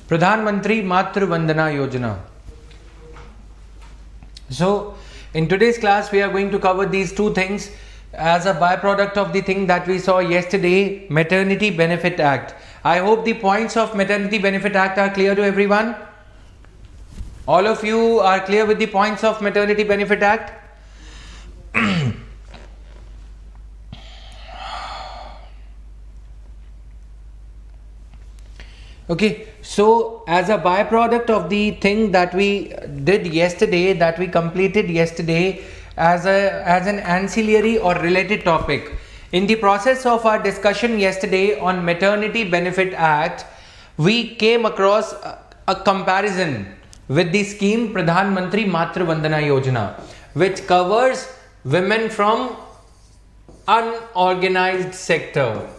Pradhan Mantri Matru Vandana Yojana. So, in today's class, we are going to cover these two things as a byproduct of the thing that we saw yesterday, Maternity Benefit Act. I hope the points of Maternity Benefit Act are clear to everyone. All of you are clear with the points of Maternity Benefit Act? Okay, so as a byproduct of the thing that we did yesterday, that we completed yesterday as an ancillary or related topic, in the process of our discussion yesterday on Maternity Benefit Act, we came across a comparison with the scheme Pradhan Mantri Matru Vandana Yojana, which covers women from unorganized sector.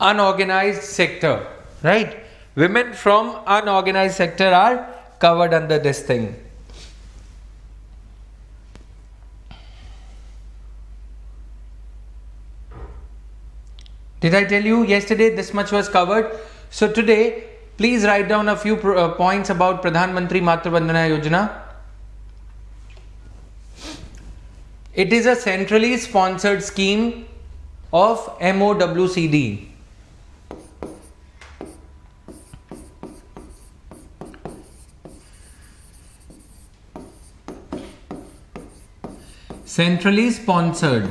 Unorganized sector, right? Women from unorganized sector are covered under this thing. Did I tell you yesterday this much was covered? So today, please write down a few points about Pradhan Mantri Matru Vandana Yojana. It is a centrally sponsored scheme of MOWCD. Centrally sponsored.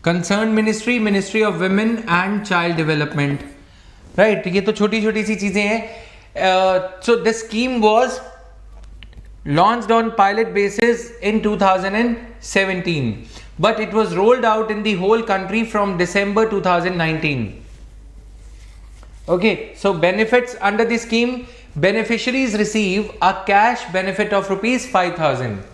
Concerned Ministry, Ministry of Women and Child Development. Right, ये तो छोटी छोटी सी चीजें हैं. So this scheme was launched on pilot basis in 2017, but it was rolled out in the whole country from December 2019. Okay, so benefits under the scheme, beneficiaries receive a cash benefit of rupees 5,000.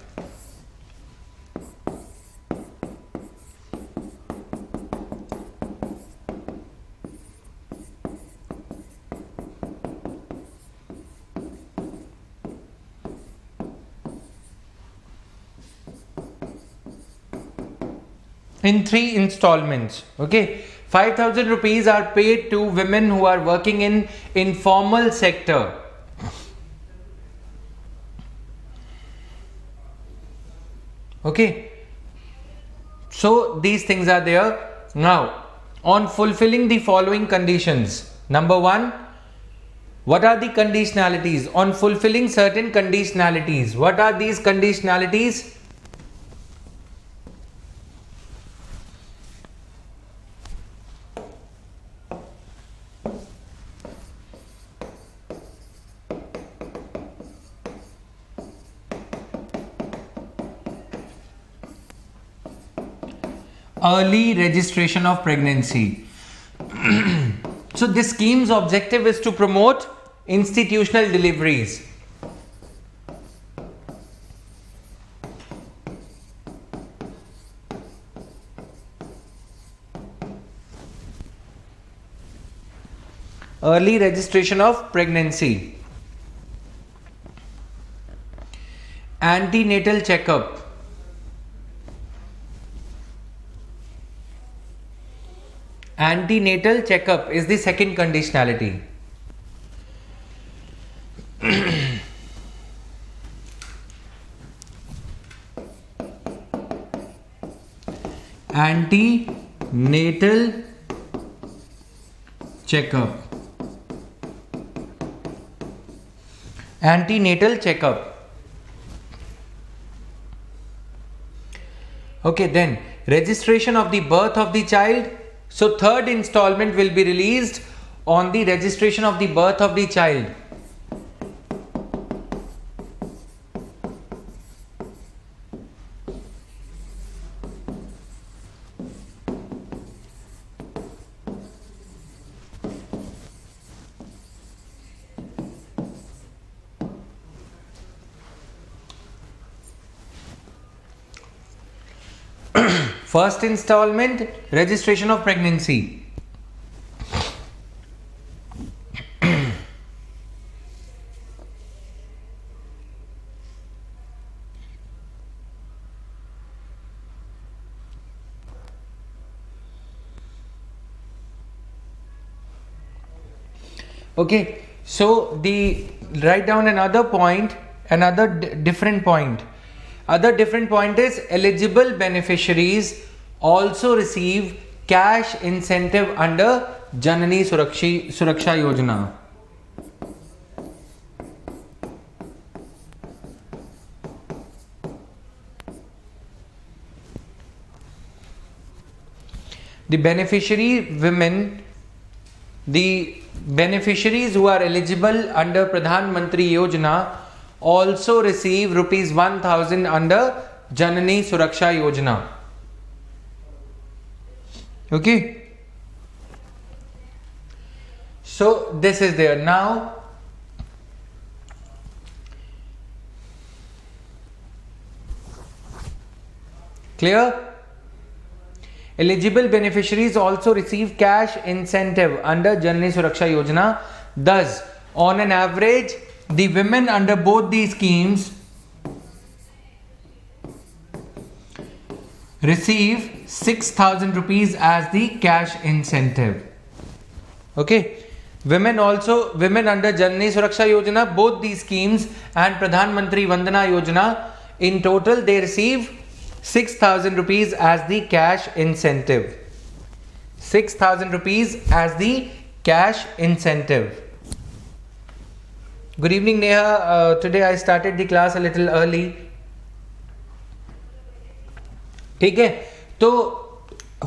In 3 installments. Okay, 5,000 rupees are paid to women who are working in informal sector. Okay, so these things are there. Now, on fulfilling the following conditions. Number 1, what are the conditionalities? On fulfilling certain conditionalities. What are these conditionalities? Early registration of pregnancy. So this scheme's objective is to promote institutional deliveries. Early registration of pregnancy. Antenatal checkup. Antenatal checkup is the second conditionality. Antenatal checkup. Antenatal checkup. Okay, then registration of the birth of the child. So third installment will be released on the registration of the birth of the child. First installment, registration of pregnancy. Okay, so the write down another point, another different point. Other different point is eligible beneficiaries also receive cash incentive under Janani Suraksha Yojana. The beneficiaries who are eligible under Pradhan Mantri Yojana also receive rupees 1000 under Janani Suraksha Yojana. Okay. So this is there. Now clear? Eligible beneficiaries also receive cash incentive under Janani Suraksha Yojana. Thus, on an average, the women under both these schemes receive 6,000 rupees as the cash incentive. Okay. Women under Janani Suraksha Yojana, both these schemes, and Pradhan Mantri Vandana Yojana, in total they receive 6,000 rupees as the cash incentive. 6,000 rupees as the cash incentive. Good evening, Neha. Today I started the class a little early. ठीक है, तो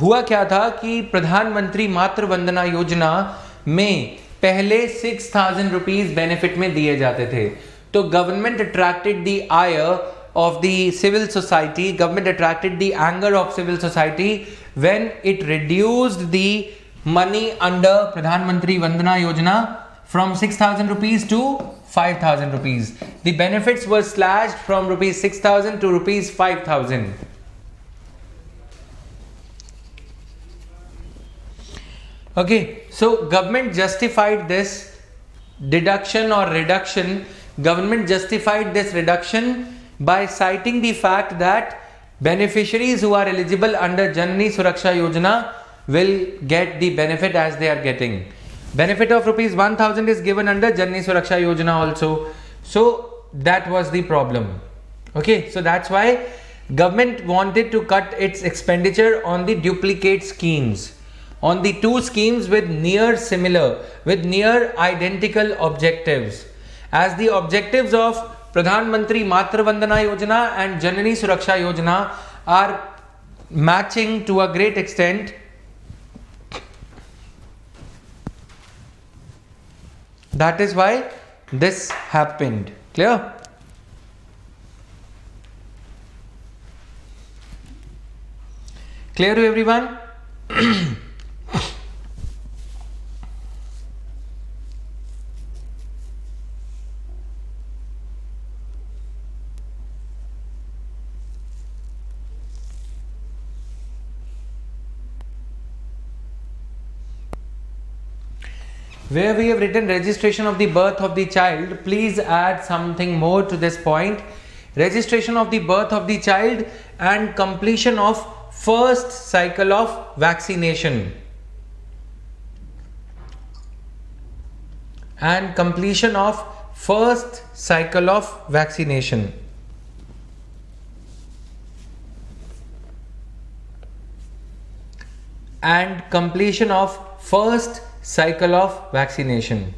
हुआ क्या था कि प्रधानमंत्री मातृ वंदना योजना में पहले 6,000 रुपीज बेनिफिट में दिए जाते थे. तो government attracted the ire of the civil society, government attracted the anger of civil society when it reduced the money under Pradhan Mantri Vandana Yojana from 6,000 rupees to 5,000 rupees. The benefits were slashed from rupees 6,000 to rupees 5,000. Okay, so government justified this deduction or reduction. Government justified this reduction by citing the fact that beneficiaries who are eligible under Janani Suraksha Yojana will get the benefit as they are getting. Benefit of rupees 1,000 is given under Janani Suraksha Yojana also. So that was the problem. Okay, so that's why government wanted to cut its expenditure on the duplicate schemes, on the two schemes with near identical objectives. As the objectives of Pradhan Mantri Matru Vandana Yojana and Janani Suraksha Yojana are matching to a great extent, that is why this happened. Clear? Clear to everyone? Where we have written registration of the birth of the child, please add something more to this point. Registration of the birth of the child and completion of first cycle of vaccination. And completion of first cycle of vaccination. And completion of first cycle of vaccination.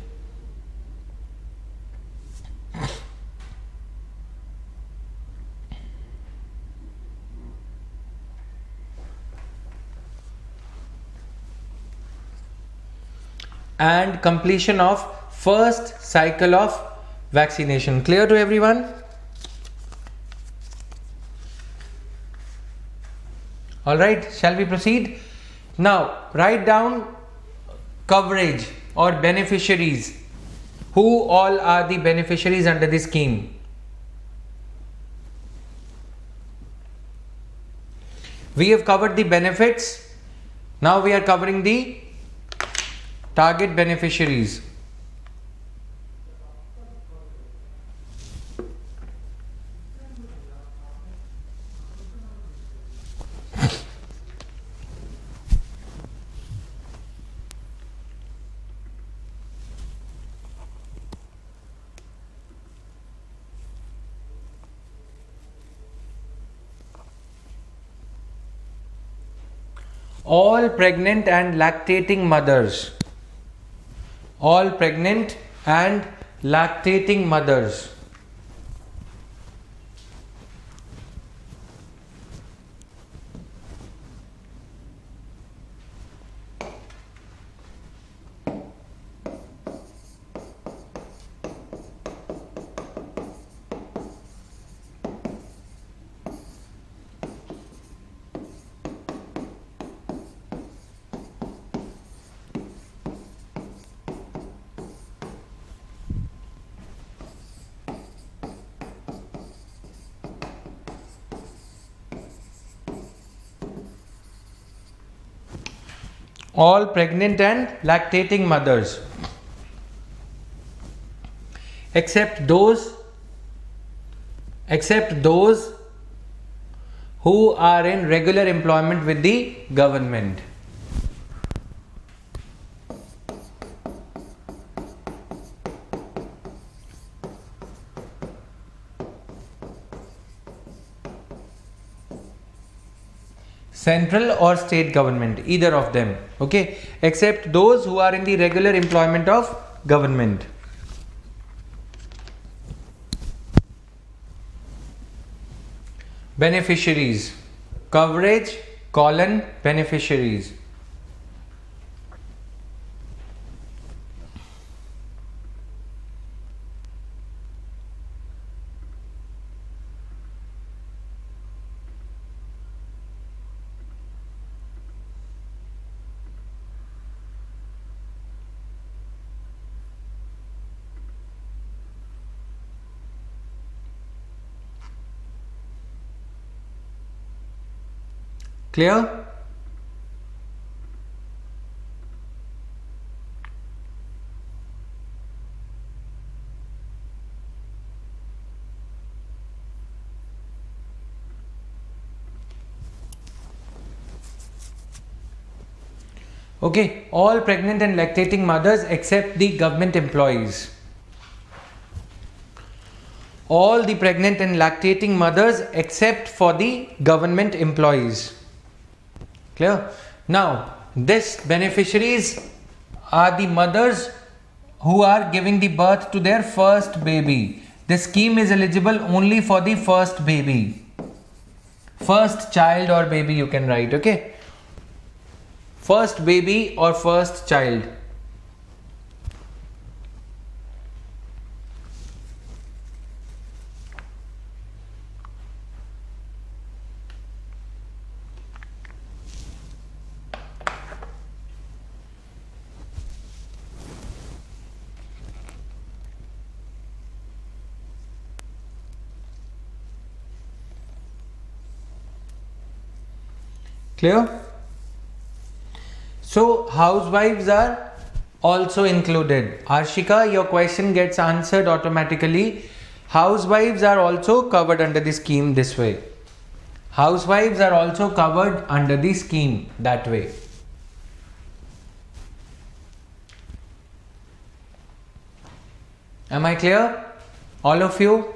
And completion of first cycle of vaccination. Clear to everyone? All right, shall we proceed? Now, write down coverage or beneficiaries. Who all are the beneficiaries under this scheme? We have covered the benefits. Now we are covering the target beneficiaries. all pregnant and lactating mothers, all pregnant and lactating mothers all pregnant and lactating mothers except those who are in regular employment with the government. Central or state government, either of them, okay, except those who are in the regular employment of government. Beneficiaries, coverage colon beneficiaries. Clear? Okay, all pregnant and lactating mothers except the government employees. All the pregnant and lactating mothers except for the government employees. Clear? Now, this beneficiaries are the mothers who are giving the birth to their first baby. This scheme is eligible only for the first baby. First child or baby you can write, okay? First baby or first child. Clear? So housewives are also included. Arshika, your question gets answered automatically. Housewives are also covered under the scheme this way. Housewives are also covered under the scheme that way. Am I clear? All of you?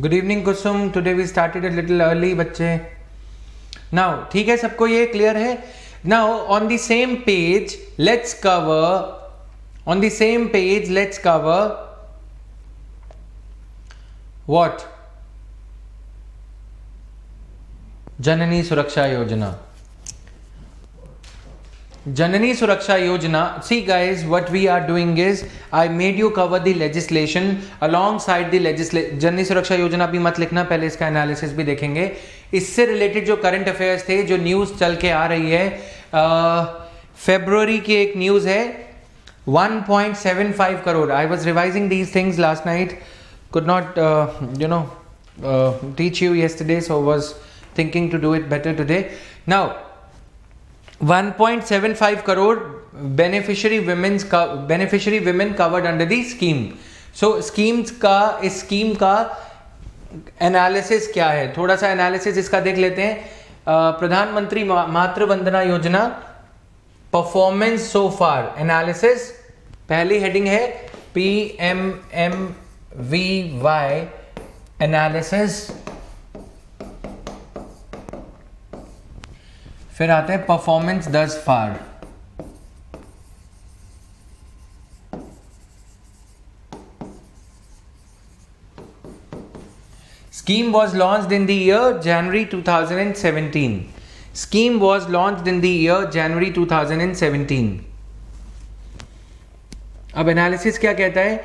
Good evening Kusum, today we started a little early बच्चे. Now ठीक है, सबको ये clear है? Now on the same page let's cover what? Janani Suraksha Yojana. Janani Suraksha Yojana. See guys, what we are doing is I made you cover the legislation alongside the legislation. Janani Suraksha Yojana भी मत लिखना, पहले इसका analysis भी देखेंगे. इससे related जो current affairs थे, जो न्यूज़ चल के आ रही है, फरवरी की एक न्यूज़ है 1.75 crore. I was revising these things last night. Could not teach you yesterday, so was thinking to do it better today. Now 1.75 crore beneficiary women covered under the scheme. So इस scheme का analysis क्या है? थोड़ा सा analysis इसका देख लेते हैं. प्रधानमंत्री मातृ वंदना योजना परफॉर्मेंस सो फार एनालिसिस, पहली हेडिंग है PMMVY एनालिसिस, फिर आते हैं परफॉर्मेंस दस फार। Scheme was launched in the year January 2017. Scheme was launched in the year January 2017. अब एनालिसिस क्या कहता है?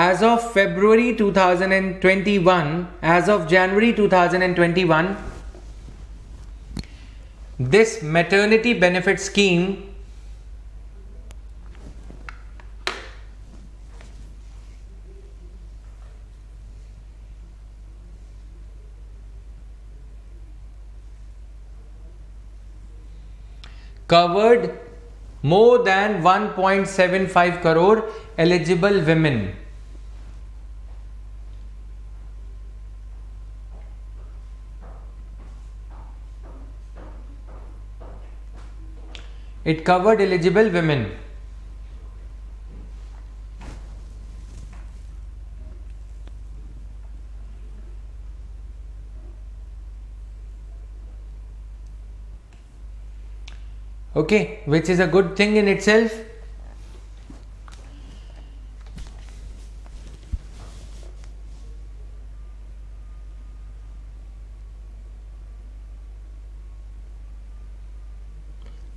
As of February 2021, as of January 2021, this maternity benefit scheme covered more than 1.75 crore eligible women. It covered eligible women. Okay, which is a good thing in itself.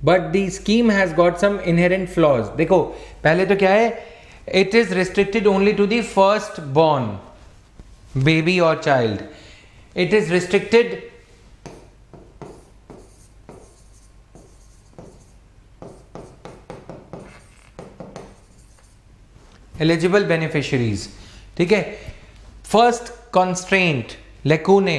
But the scheme has got some inherent flaws. देखो पहले तो क्या है, it is restricted only to the first born baby or child. It is restricted eligible beneficiaries. ठीक है, first constraint lacunae,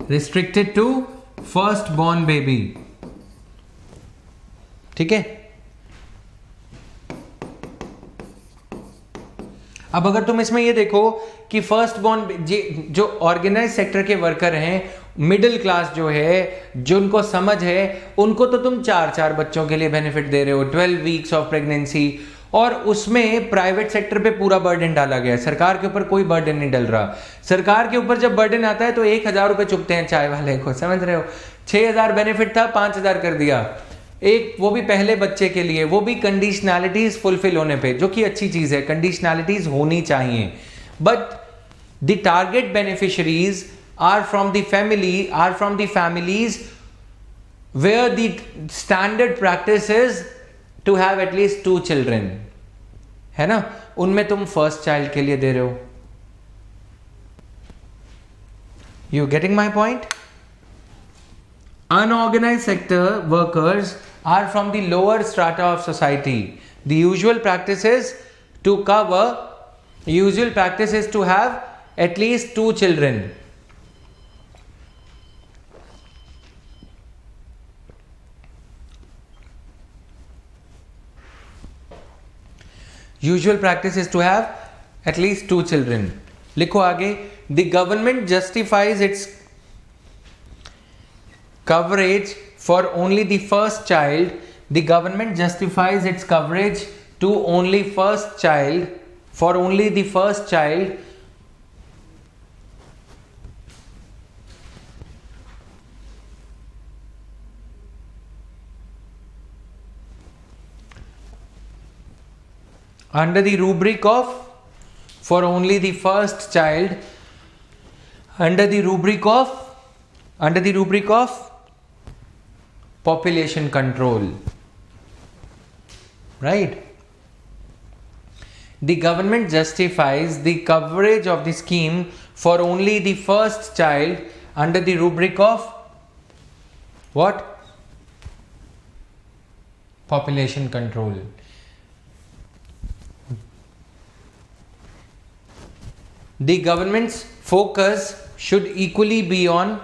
restricted to first born baby. ठीक है, अब अगर तुम इसमें ये देखो कि फर्स्ट बॉर्न जो ऑर्गेनाइज सेक्टर के वर्कर हैं, मिडिल क्लास जो है, जो उनको समझ है, उनको तो तुम चार चार बच्चों के लिए बेनिफिट दे रहे हो, 12 वीक्स ऑफ प्रेगनेंसी, और उसमें प्राइवेट सेक्टर पे पूरा बर्डन डाला गया है, सरकार के ऊपर कोई बर्डन नहीं डल रहा। सरकार के ऊपर जब बर्डन आता है तो 1,000 रुपए चुकते हैं चाय वाले को, समझ रहे हो? 6,000 बेनिफिट था, 5,000 कर दिया, एक वो भी पहले बच्चे के लिए, वो भी कंडीशनैलिटीज फुलफिल होने पे, जो कि अच्छी चीज है, कंडीशनैलिटीज होनी चाहिए। But the target beneficiaries are from the family, are from the families where the standard practice is to have at least 2 children, है ना? उनमें तुम फर्स्ट चाइल्ड के लिए दे रहे हो। You getting my point? Unorganized sector workers are from the lower strata of society. The usual practice is to have at least 2 children. Usual practice is to have at least 2 children. लिखो आगे, the government justifies its coverage for only the first child. The government justifies its coverage to only first child, for only the first child, under the rubric of, for only the first child, under the rubric of population control, right? The government justifies the coverage of the scheme for only the first child under the rubric of what? Population control. The government's focus should equally be on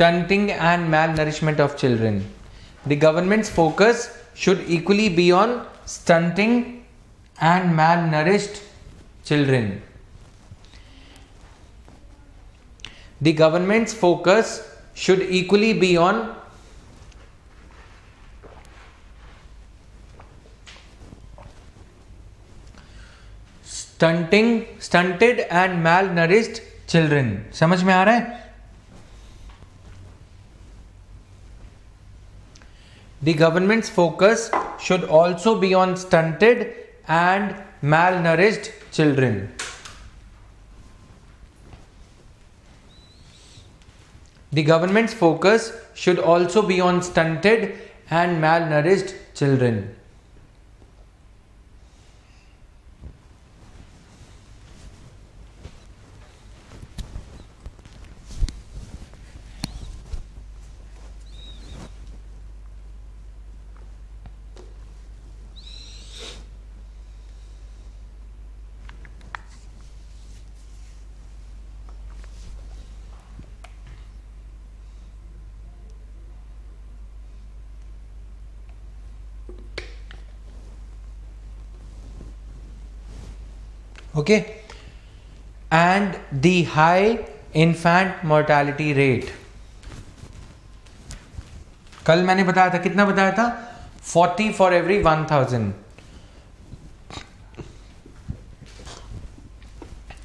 stunting and malnourishment of children. The government's focus should equally be on stunting and malnourished children. The government's focus should equally be on stunted and malnourished children. समझ में आ रहा है? The government's focus should also be on stunted and malnourished children. The government's focus should also be on stunted and malnourished children. Okay, and the high infant mortality rate. कल मैंने बताया था, कितना बताया था? 40 for every 1000.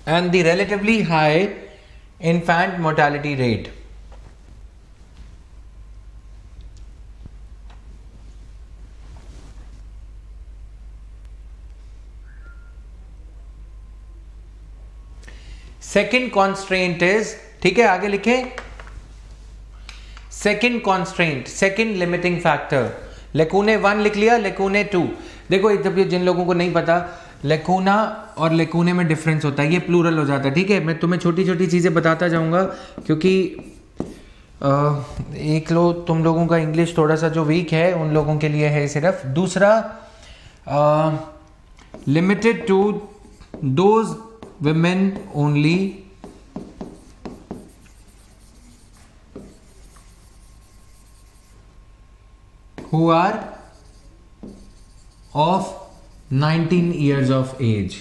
And the relatively high infant mortality rate. Second constraint is, ठीक है आगे लिखे, second constraint, second limiting factor. लेकुने 1 लिख लिया, लेकुने 2. देखो जब जिन लोगों को नहीं पता, लेकुना और लेकुने में डिफरेंस होता है, ये प्लूरल हो जाता है. ठीक है, मैं तुम्हें छोटी छोटी चीजें बताता जाऊंगा क्योंकि एक तुम लोगों का इंग्लिश थोड़ा सा जो वीक है उन लोगों के लिए है सिर्फ. दूसरा, limited to those women only who are of 19 years of age.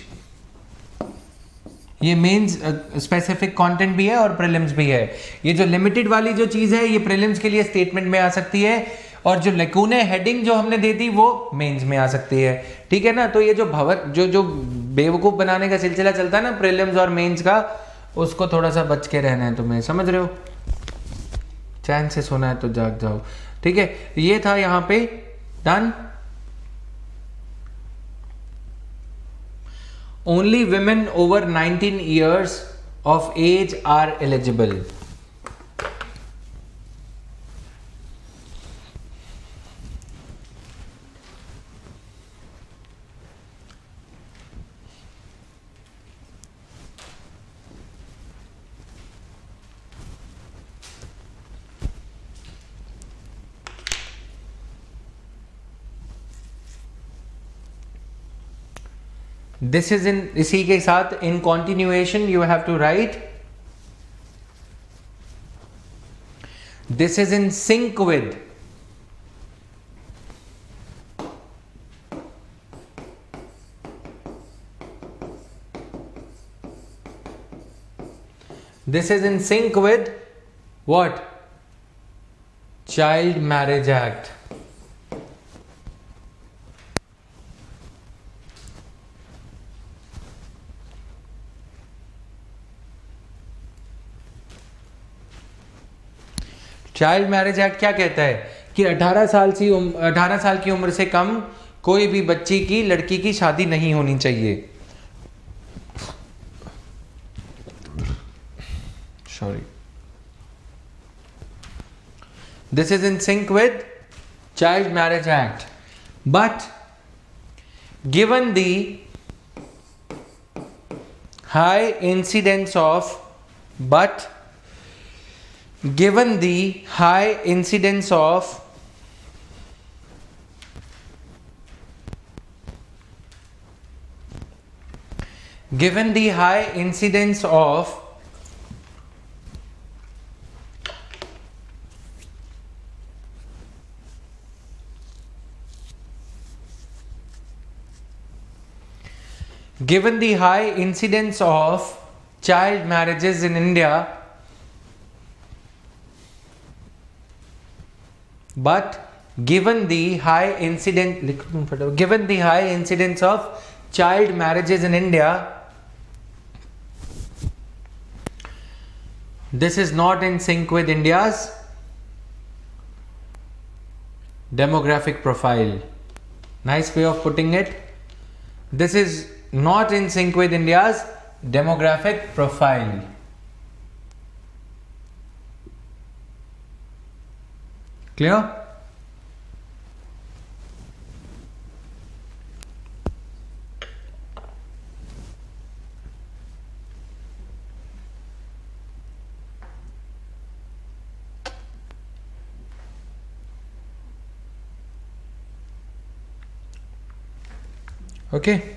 ये मेंस स्पेसिफिक कंटेंट भी है और प्रीलिम्स भी है. ये जो लिमिटेड वाली जो चीज है ये प्रीलिम्स के लिए स्टेटमेंट में आ सकती है, और जो लेकुने हेडिंग जो हमने दे दी वो मेंस में आ सकती है. ठीक है ना. तो ये जो जो बेवकूफ बनाने का सिलसिला चलता है ना प्रीलिम्स और मेंस का, उसको थोड़ा सा बच के रहना है तुम्हें, समझ रहे हो. चैन से सोना है तो जाग जाओ. ठीक है, ये था यहाँ पे. Done. Only women over 19 years of age are eligible. This is in, इसी के साथ in continuation you have to write, this is in sync with, this is in sync with what? Child Marriage Act. Child marriage act क्या कहता है कि 18 साल की उम्र से कम कोई भी बच्ची की, लड़की की शादी नहीं होनी चाहिए. Sorry. This is in sync with child marriage act, but given the high incidence of, given the high incidence of given the high incidence of child marriages in India, but given the high incidence of child marriages in India, this is not in sync with India's demographic profile. Nice way of putting it. This is not in sync with India's demographic profile. Clear? Okay.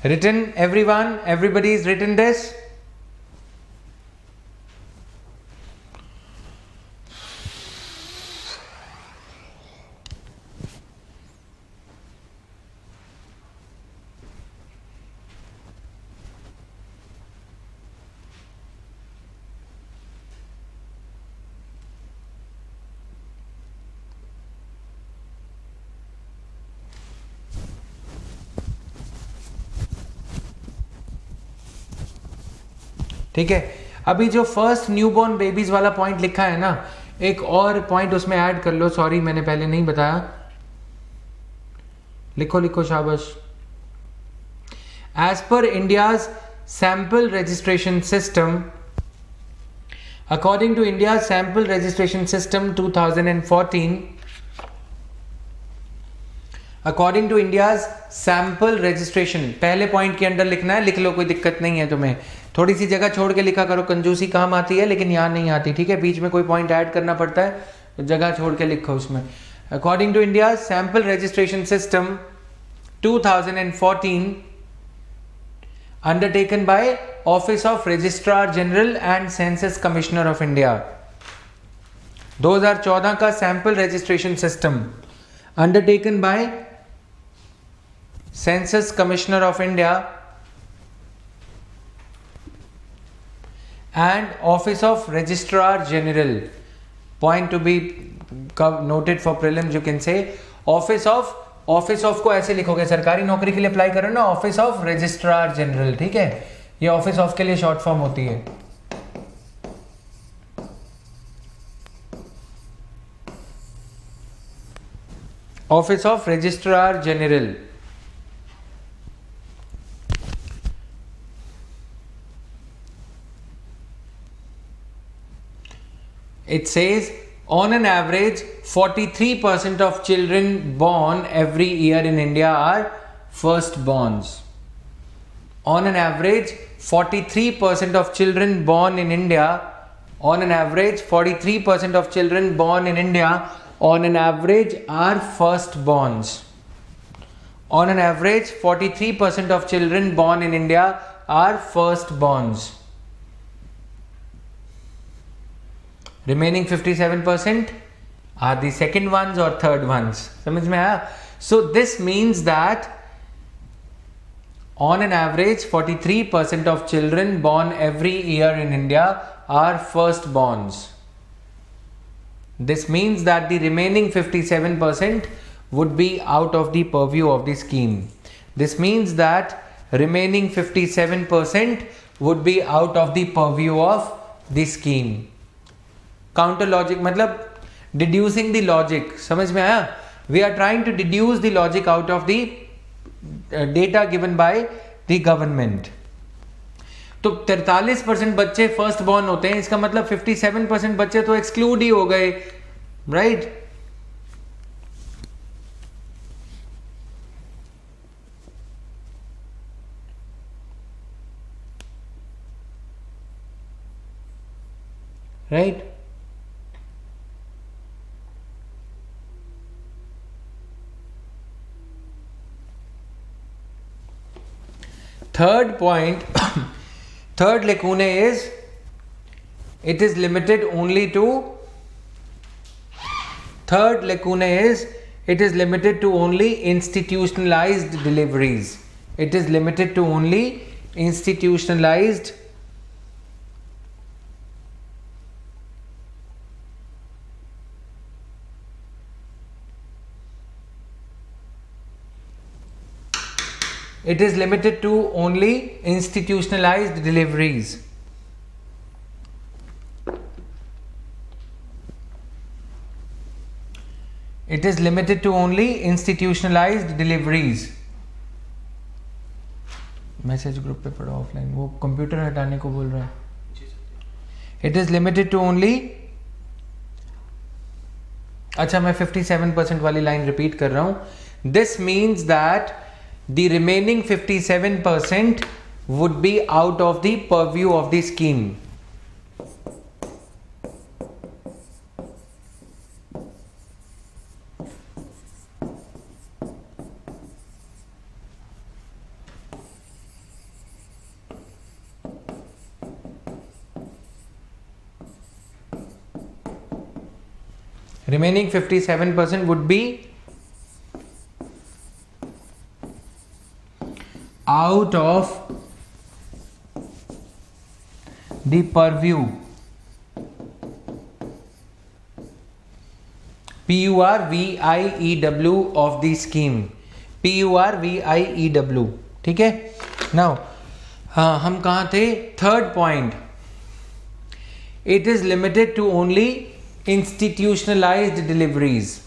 Written, everyone? Everybody's written this? ठीक है. अभी जो first newborn babies वाला point लिखा है ना, एक और पॉइंट उसमें ऐड कर लो. सॉरी मैंने पहले नहीं बताया. लिखो लिखो शाबाश. As per India's sample registration system, according to India sample registration system 2014, according to India's sample registration, पहले पॉइंट के अंदर लिखना है. लिख लो, कोई दिक्कत नहीं है तुम्हें. थोड़ी सी जगह छोड़ के लिखा करो, कंजूसी काम आती है लेकिन यहाँ नहीं आती. ठीक है, बीच में कोई पॉइंट ऐड करना पड़ता है तो जगह छोड़ के लिखो उसमें. According to India sample registration system 2014 undertaken by office of registrar general and census commissioner of India. 2014 का sample registration system undertaken by census commissioner of India and office of registrar general. Point to be noted for prelims, you can say office of को ऐसे लिखोगे, सरकारी नौकरी के लिए apply करो ना, ऑफिस ऑफ रजिस्ट्रार जनरल. ठीक है, ये ऑफिस ऑफ के लिए शॉर्ट फॉर्म होती है. Office of registrar general. It says on an average 43% of children born every year in India are firstborns. On an average 43% of children born in India, on an average 43% of children born in India on an average are firstborns. On an average 43% of children born in India are firstborns. Remaining 57% are the second ones or third ones. समझ में आया? So this means that on an average 43% of children born every year in India are firstborns. This means that the remaining 57% would be out of the purview of the scheme. This means that remaining 57% would be out of the purview of the scheme. Counter logic मतलब deducing the logic. समझ में आया? We are trying to deduce the logic out of the data given by the government. तो 43% बच्चे first born होते हैं, इसका मतलब 57% बच्चे तो एक्सक्लूड ही हो गए, right? Right. Third point, third lacune is it is limited only to, third lacune is it is limited to only institutionalized deliveries. It is limited to only institutionalized It is limited to only institutionalized deliveries. It is limited to only institutionalized deliveries. Message group पे पढ़ो offline, वो computer हटाने को बोल रहा है. It is limited to only. अच्छा, मैं 57% वाली लाइन रिपीट कर रहा हूँ. This means that the remaining 57% would be out of the purview of the scheme. Remaining 57% would be out of the purview, PURVIEW of the scheme. PURVIEW. ठीक है. Now हम कहाँ थे? Third point. It is limited to only institutionalized deliveries.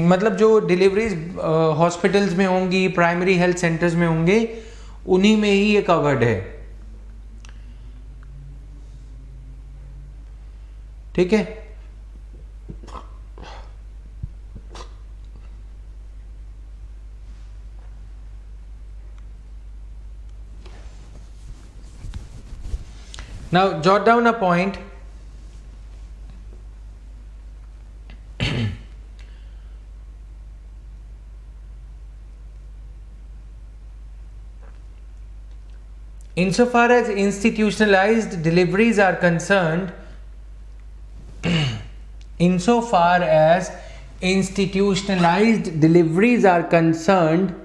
मतलब जो deliveries hospitals में होंगी, primary health centres में होंगे, उन्हीं में ही ये कवर्ड है. ठीक है. Now jot down a point. Insofar as institutionalized deliveries are concerned, insofar as institutionalized deliveries are concerned,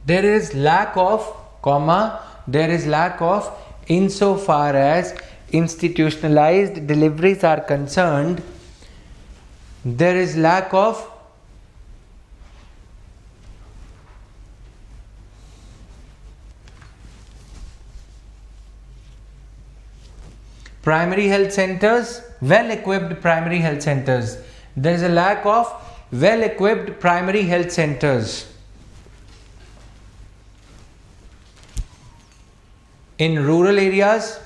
there is lack of, there is lack of, insofar as institutionalized deliveries are concerned, there is lack of primary health centers, well-equipped primary health centers. There is a lack of well-equipped primary health centers in rural areas.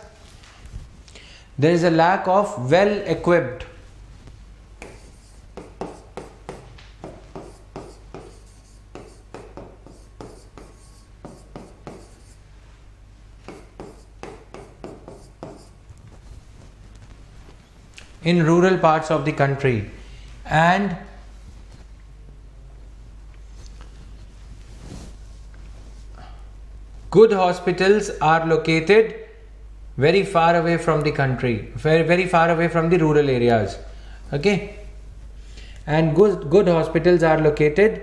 There is a lack of well-equipped in rural parts of the country, and good hospitals are located very far away from the country, very far away from the rural areas. Okay, and good hospitals are located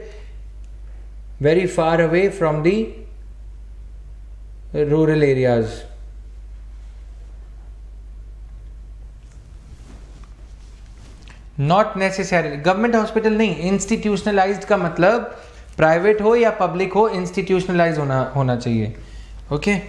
very far away from the rural areas. Not necessary. Government hospital नहीं, institutionalised का मतलब private हो या public हो, institutionalise होना चाहिए. Okay.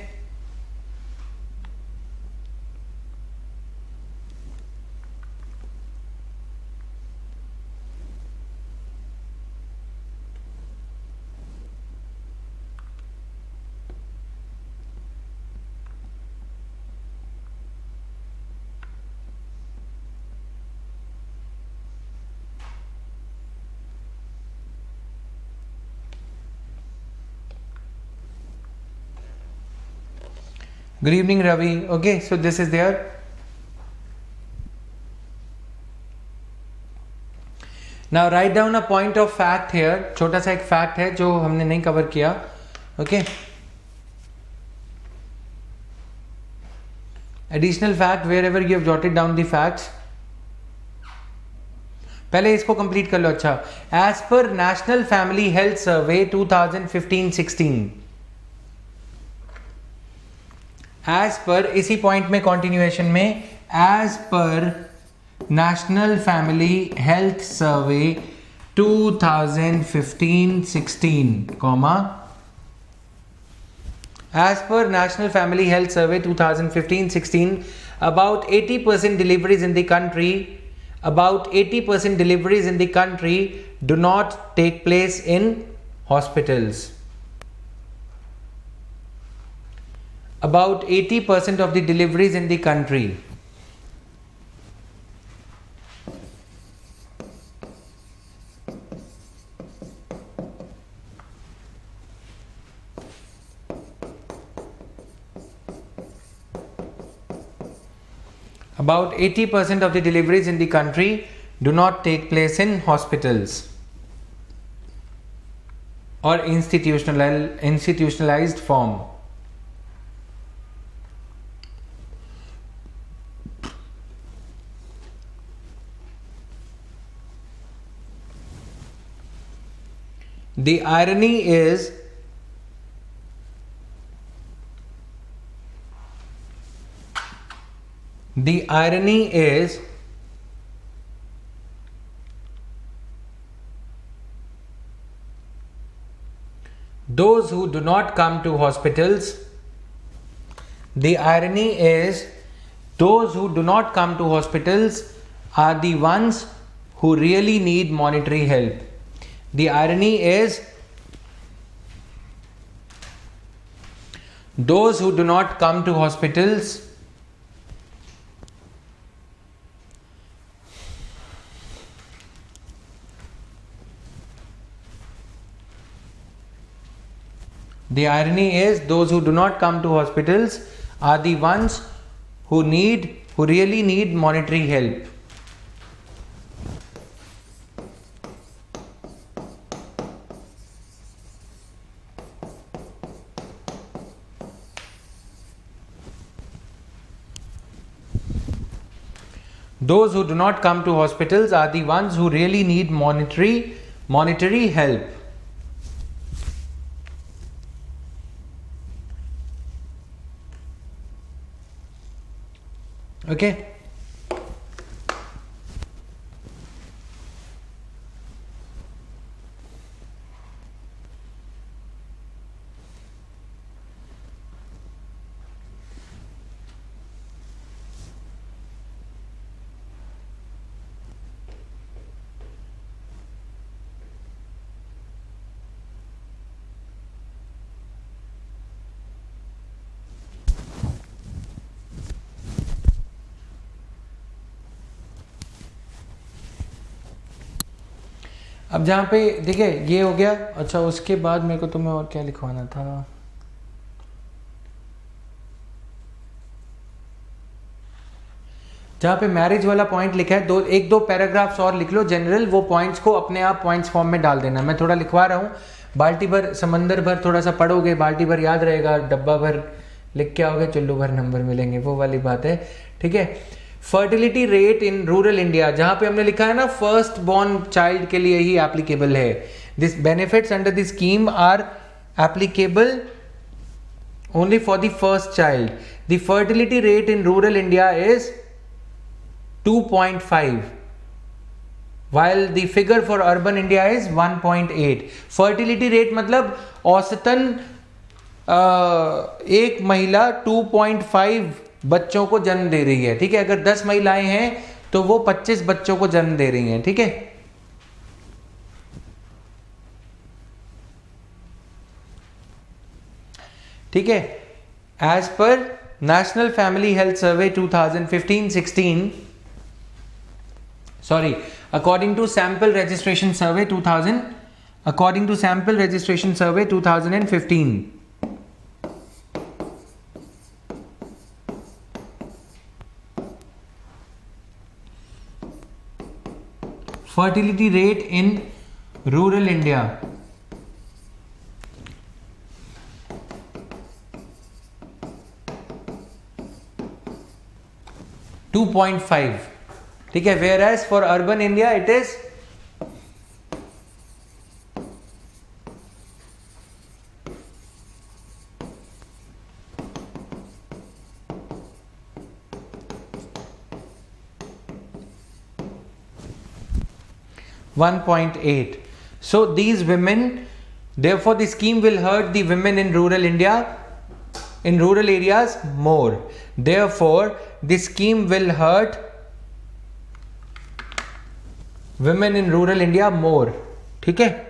Good evening, Ravi. Okay, so this is there. Now write down a point of fact here. छोटा सा एक fact है जो हमने नहीं cover किया. Okay. Additional fact wherever you have jotted down the facts. पहले इसको कंप्लीट कर लो. अच्छा, as per national family health survey 2015-16, as per इसी पॉइंट में कंटिन्यूएशन में, as per national family health survey 2015-16, comma, as per National Family Health Survey 2015-16, about 80% deliveries in the country do not take place in hospitals. About 80% of the deliveries in the country. About 80% of the deliveries in the country do not take place in hospitals or institutionalized form. The irony is those who do not come to hospitals, are the ones who really need monetary help. The irony is those who do not come to hospitals are the ones who really need monetary help. Those who do not come to hospitals are the ones who really need monetary help. Okay. अब जहाँ पे देखिए ये हो गया. अच्छा, उसके बाद मेरे को तुम्हें और क्या लिखवाना था. जहाँ पे मैरिज वाला पॉइंट लिखा है, एक दो पैराग्राफ्स और लिख लो जनरल. वो पॉइंट्स को अपने आप पॉइंट्स फॉर्म में डाल देना. मैं थोड़ा लिखवा रहा हूँ. बाल्टी भर समंदर भर थोड़ा सा पढ़ोगे, बाल्टी भर याद रहेगा, डब्बा भर लिख के आओगे, चुल्लू भर नंबर मिलेंगे, वो वाली बात है. ठीक है. Fertility rate in rural India, जहां पे हमने लिखा है ना फर्स्ट बॉर्न चाइल्ड के लिए ही एप्लीकेबल है. This benefits under this scheme are applicable only for the first child. The fertility rate in rural India is 2.5 while the figure for urban India is 1.8. Fertility rate मतलब औसतन एक महिला 2.5 बच्चों को जन्म दे रही है. ठीक है. अगर 10 महिलाएं हैं तो वो 25 बच्चों को जन्म दे रही हैं. ठीक है. ठीक है. As per national family health survey 2015-16, sorry, according to sample registration survey 2015, fertility rate in rural India. (2.5). ठीक है, whereas for urban India it is 1.8. So these women, therefore the scheme will hurt the women in rural India, in rural areas more. Therefore the scheme will hurt women in rural India more. ठीक है.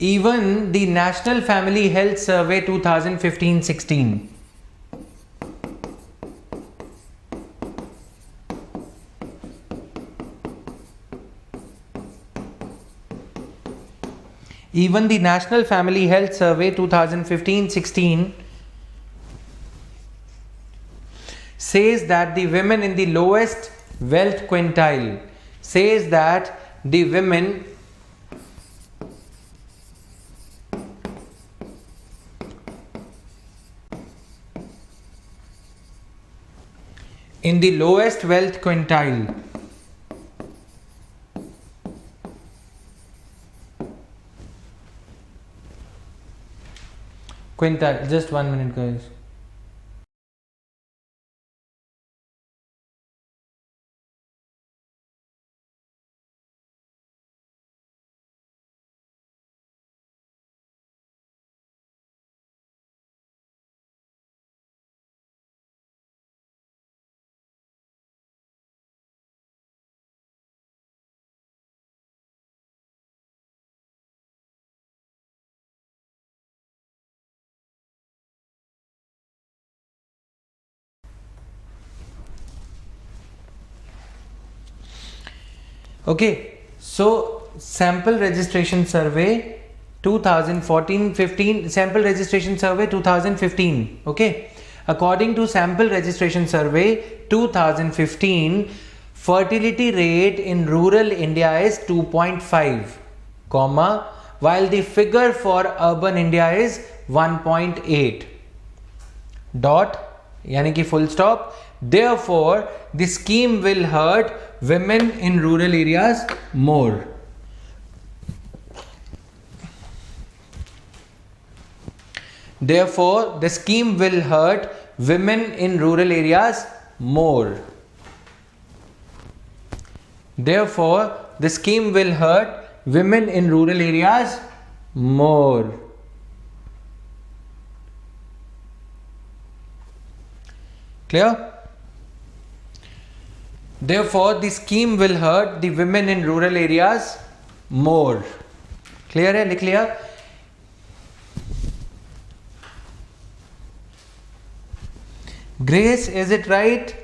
Even the National Family Health Survey 2015-16 Even the National Family Health Survey 2015-16 says that the women in the lowest wealth quintile, says that the women in the lowest wealth quintile just 1 minute guys. Okay, so sample registration survey 2014-15, sample registration survey 2015. Okay, according to sample registration survey 2015, fertility rate in rural India is 2.5, comma, while the figure for urban India is 1.8. Dot, यानी कि full stop. Therefore, the scheme will hurt women in rural areas more. Therefore, the scheme will hurt women in rural areas more. Therefore, the scheme will hurt women in rural areas more. Clear? Therefore, the scheme will hurt the women in rural areas more. Clear है? लिख लिया? Grace, is it right?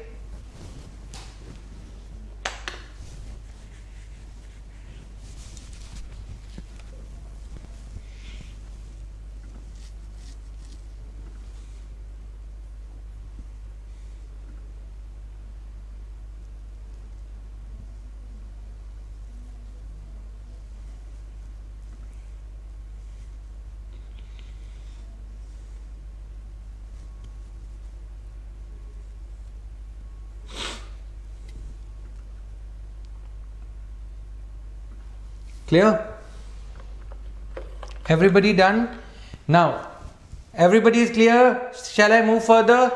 Clear? Everybody done? Now, everybody is clear? Shall I move further?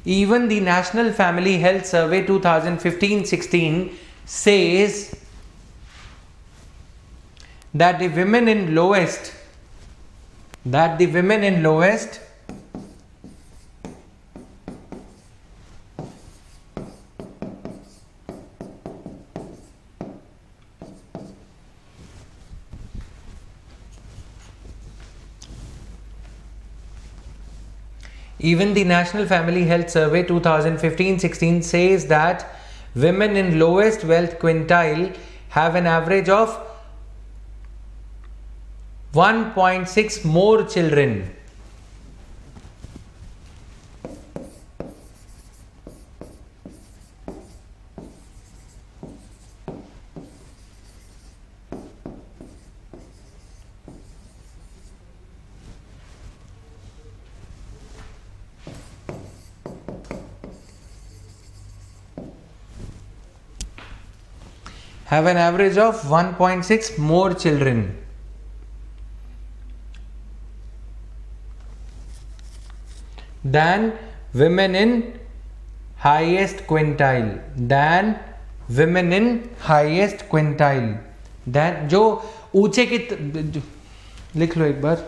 Even the National Family Health Survey 2015-16 says that the women in lowest Even the National Family Health Survey 2015-16 says that women in lowest wealth quintile have an average of 1.6 more children. Have an average of 1.6 more children. Than women in highest quintile. Than women in highest quintile. Than जो ऊंचे की लिख लो एक बार,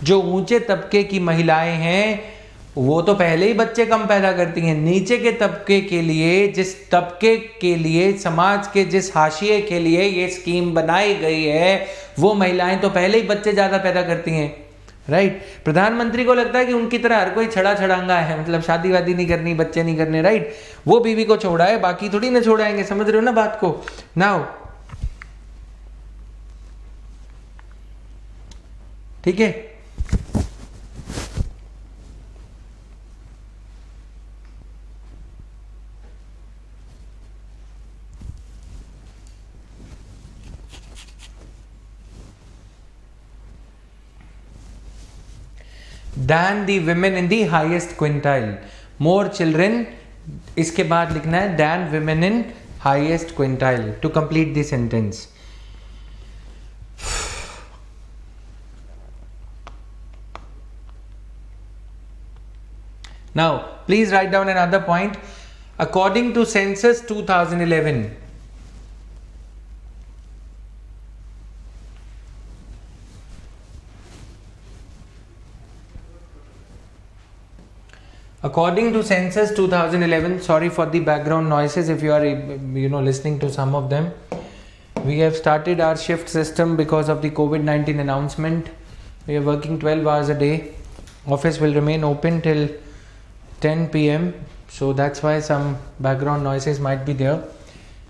जो ऊंचे तबके की महिलाएं हैं वो तो पहले ही बच्चे कम पैदा करती हैं. नीचे के तबके के लिए, जिस तबके के लिए, समाज के जिस हाशिए के लिए ये स्कीम बनाई गई है, वो महिलाएं तो पहले ही बच्चे ज़्यादा पैदा करती हैं. राइट. प्रधानमंत्री को लगता है कि उनकी तरह हर कोई छड़ा छड़ांगा है, मतलब शादी वादी नहीं करनी, बच्चे नहीं करने. राइट. वो बीवी को छोड़ा है, बाकी थोड़ी ना छोड़ाएंगे. समझ रहे हो ना बात को. नाउ ठीक है. Than the women in the highest quintile. More children. इसके बाद लिखना है than women in highest quintile to complete the sentence. Now, please write down another point. According to census 2011, according to census 2011, sorry for the background noises if you are listening to some of them. We have started our shift system because of the COVID-19 announcement. We are working 12 hours a day. Office will remain open till 10 p.m. So that's why some background noises might be there.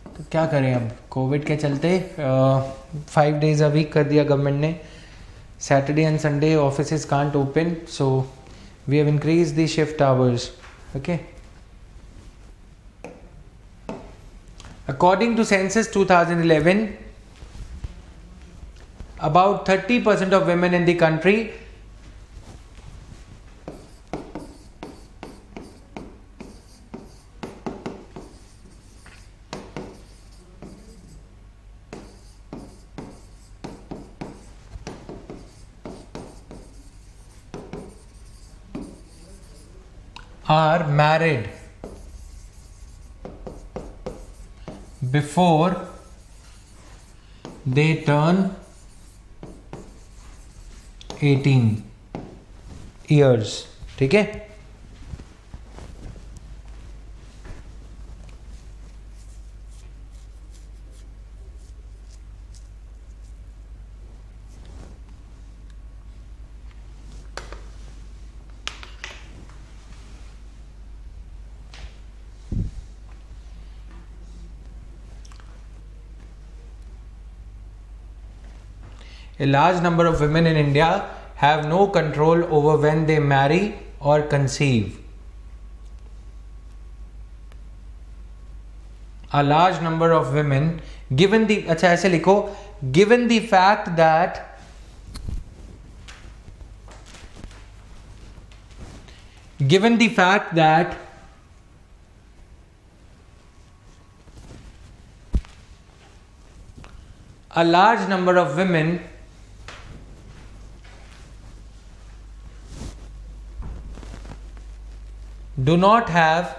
तो क्या करें अब, Covid के चलते 5 days a week कर दिया government ने. Saturday and Sunday offices can't open, so we have increased the shift hours. Okay. According to census 2011, about 30% of women in the country are married before they turn 18 years. ठीक है. A large number of women in India have no control over when they marry or conceive. A large number of women, given the, अच्छा ऐसे लिखो, given the fact that a large number of women do not have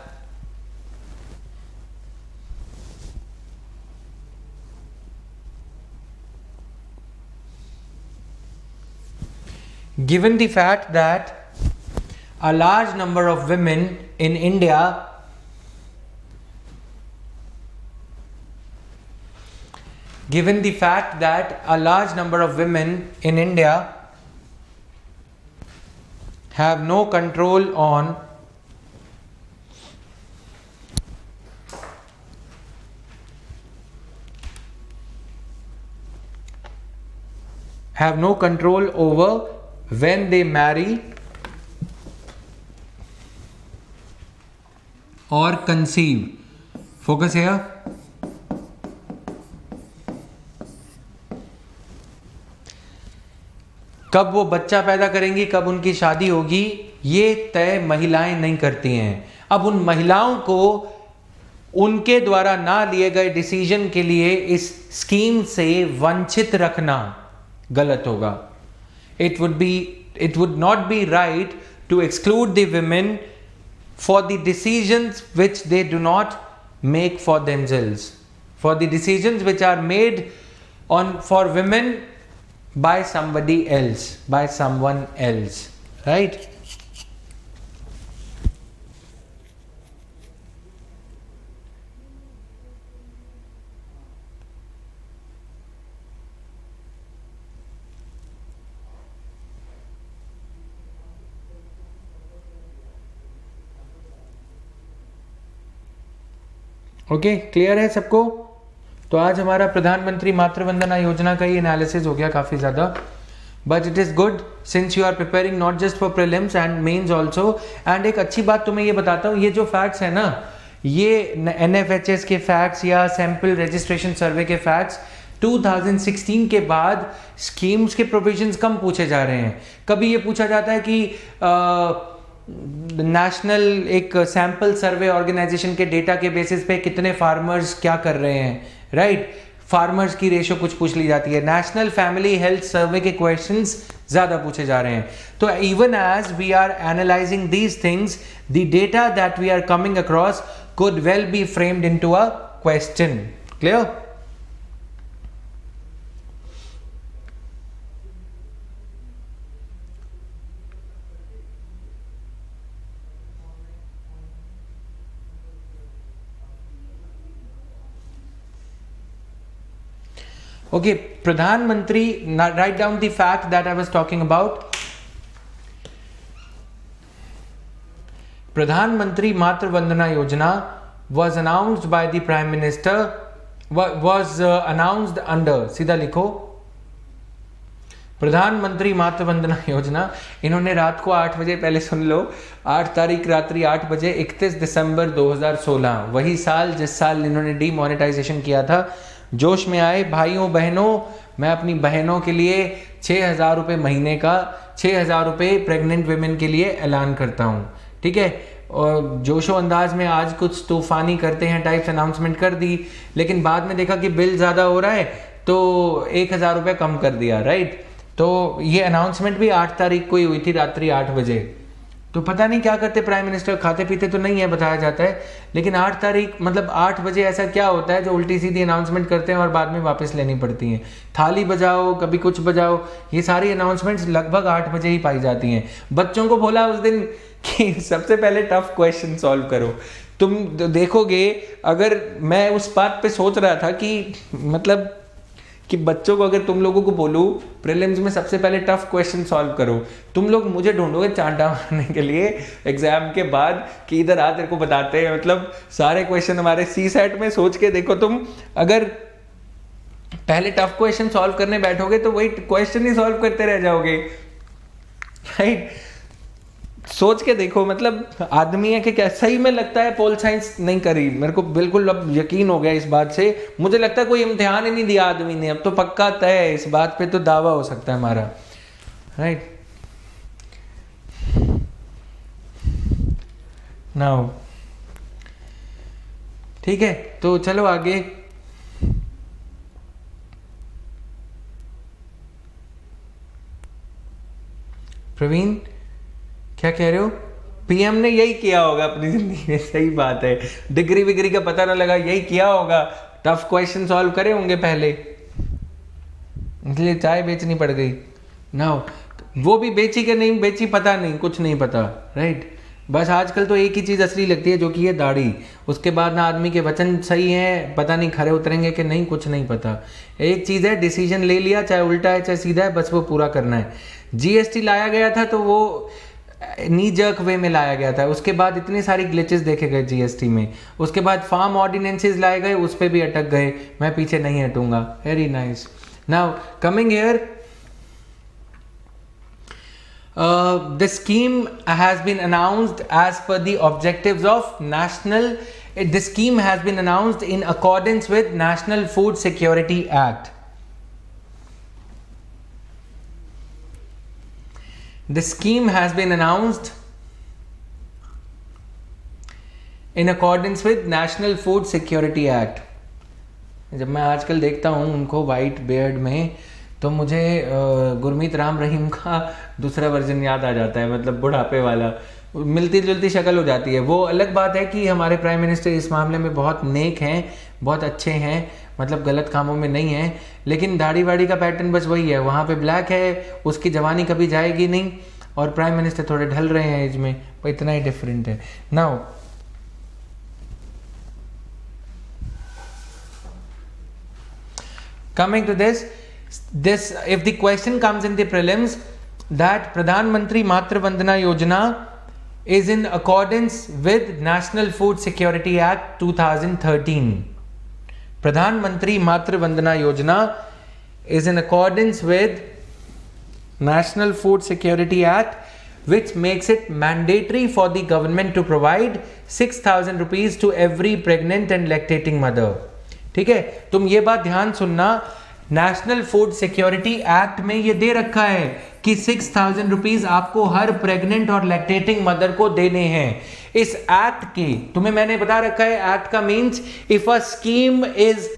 given the fact that a large number of women in India have no control on have no control over when they marry or conceive. Focus here. कब वो बच्चा पैदा करेंगी, कब उनकी शादी होगी, ये तय महिलाएं नहीं करती हैं. अब उन महिलाओं को उनके द्वारा ना लिए गए डिसीजन के लिए इस स्कीम से वंचित रखना गलत होगा. It would not be right to exclude the women for the decisions which they do not make for themselves, for the decisions which are made for women by somebody else, by someone else, right? Okay, clear है सबको? तो आज हमारा प्रधानमंत्री मातृ वंदना योजना का ही analysis हो गया काफ़ी ज़्यादा. But it is good since you are preparing not just for prelims and mains also. And एक अच्छी बात तुम्हें ये बताता हूँ, ये जो फैक्ट्स है ना, ये NFHS के फैक्ट्स या सैम्पल रजिस्ट्रेशन सर्वे के फैक्ट्स 2016 के बाद स्कीम्स के प्रोविजंस कम पूछे जा रहे हैं. कभी ये पूछा जाता है कि नेशनल एक सैंपल सर्वे ऑर्गेनाइजेशन के डेटा के बेसिस पे कितने फार्मर्स क्या कर रहे हैं, राइट? फार्मर्स की रेशियो कुछ पूछ ली जाती है. नेशनल फैमिली हेल्थ सर्वे के क्वेश्चंस ज़्यादा पूछे जा रहे हैं. तो even as we are analyzing these things, the data that we are coming across could well be framed into a question. Clear? Okay, Pradhan Mantri, write down the fact that I was talking about. Pradhan Mantri Matru Vandana Yojana was announced by the Prime Minister, was announced under, सीधा लिखो, प्रधानमंत्री मातृ वंदना योजना. इन्होंने रात को 8 बजे, पहले सुन लो, 8 तारीख रात्रि 8 बजे 31 दिसंबर 2016, वही साल जिस साल इन्होंने डीमोनेटाइजेशन किया था, जोश में आए. भाइयों बहनों, मैं अपनी बहनों के लिए 6,000 रुपये महीने का, 6,000 रुपये प्रेग्नेंट वेमेन के लिए ऐलान करता हूँ. ठीक है? और जोशो अंदाज में आज कुछ तूफानी करते हैं टाइप्स अनाउंसमेंट कर दी, लेकिन बाद में देखा कि बिल ज़्यादा हो रहा है तो 1,000 रुपये कम कर दिया, राइट? तो ये अनाउंसमेंट भी 8 तारीख को ही हुई थी रात्रि 8 बजे. तो पता नहीं क्या करते प्राइम मिनिस्टर, खाते पीते तो नहीं है बताया जाता है, लेकिन 8 तारीख मतलब 8 बजे ऐसा क्या होता है जो उल्टी सीधी अनाउंसमेंट करते हैं और बाद में वापस लेनी पड़ती हैं. थाली बजाओ, कभी कुछ बजाओ, ये सारी अनाउंसमेंट्स लगभग 8 बजे ही पाई जाती हैं. बच्चों को बोला उस दिन कि सबसे पहले टफ क्वेश्चन सॉल्व करो. तुम देखोगे, अगर मैं उस बात पे सोच रहा था कि मतलब कि बच्चों को अगर तुम लोगों को बोलूँ प्रीलिम्स में सबसे पहले टफ क्वेश्चन सॉल्व करो, तुम लोग मुझे ढूंढोगे चांटा मारने के लिए एग्जाम के बाद कि इधर आ तेरे को बताते हैं. मतलब सारे क्वेश्चन हमारे CSAT में. सोच के देखो, तुम अगर पहले टफ क्वेश्चन सॉल्व करने बैठोगे तो वही क्वेश्चन ही सॉल्व करते रह जाओगे, राइट? सोच के देखो, मतलब आदमी है कि क्या सही में लगता है पोल साइंस नहीं करी. मेरे को बिल्कुल अब यकीन हो गया इस बात से. मुझे लगता है कोई इम्तिहान ही नहीं दिया आदमी ने. अब तो पक्का तय है, इस बात पे तो दावा हो सकता है हमारा, राइट? नाउ ठीक है, तो चलो आगे. प्रवीण क्या कह रहे हो? PM ने यही किया होगा अपनी जिंदगी में. सही बात है, डिग्री विग्री का पता ना लगा, यही किया होगा. टफ क्वेश्चन सॉल्व करे होंगे पहले, इसलिए चाय बेचनी पड़ गई ना. वो भी बेची कि नहीं बेची पता नहीं, कुछ नहीं पता, राइट? बस आजकल तो एक ही चीज़ असली लगती है, जो कि है दाढ़ी. उसके बाद ना आदमी के वचन सही हैं, पता नहीं खरे उतरेंगे कि नहीं, कुछ नहीं पता. एक चीज़ है, डिसीजन ले लिया, चाहे उल्टा है चाहे सीधा है, बस वो पूरा करना है. GST लाया गया था तो वो नी जर्क वे में लाया गया था. उसके बाद इतनी सारी ग्लिचेस देखे गए GST में. उसके बाद फार्म ऑर्डिनेंसेस लाए गए, उस पर भी अटक गए. मैं पीछे नहीं हटूंगा. Very nice. Now coming here, The scheme has been announced as per the objectives of national. The scheme has been announced in accordance with National Food Security Act. The scheme has been announced in accordance with National Food Security Act. जब मैं आजकल देखता हूँ उनको white beard में, तो मुझे गुरमीत राम रहीम का दूसरा वर्जन याद आ जाता है, मतलब बुढ़ापे वाला, मिलती जुलती शक्ल हो जाती है। वो अलग बात है कि हमारे प्राइम मिनिस्टर इस मामले में बहुत नेक हैं, बहुत अच्छे हैं, मतलब गलत कामों में नहीं हैं, लेकिन दाढ़ी वाड़ी का पैटर्न बस वही है, वहाँ पे ब्लैक है, उसकी जवानी कभी जाएगी नहीं, और प्राइम मिनिस्टर थोड़े ढल रहे हैं एज में, पर इतना ही डिफरेंट है। Now coming to this, if the question comes in the prelims that Pradhan Mantri Matru Vandana Yojana is in accordance with National Food Security Act 2013. Pradhan Mantri Matru Vandana Yojana is in accordance with National Food Security Act, which makes it mandatory for the government to provide 6,000 rupees to every pregnant and lactating mother. ठीक है, तुम ये बात ध्यान सुनना, national food security act में ये दे रखा है कि 6,000 रुपीज आपको हर प्रेग्नेंट और लैक्टेटिंग मदर को देने हैं। इस एक्ट की तुम्हें मैंने बता रखा है, एक्ट का means if a scheme is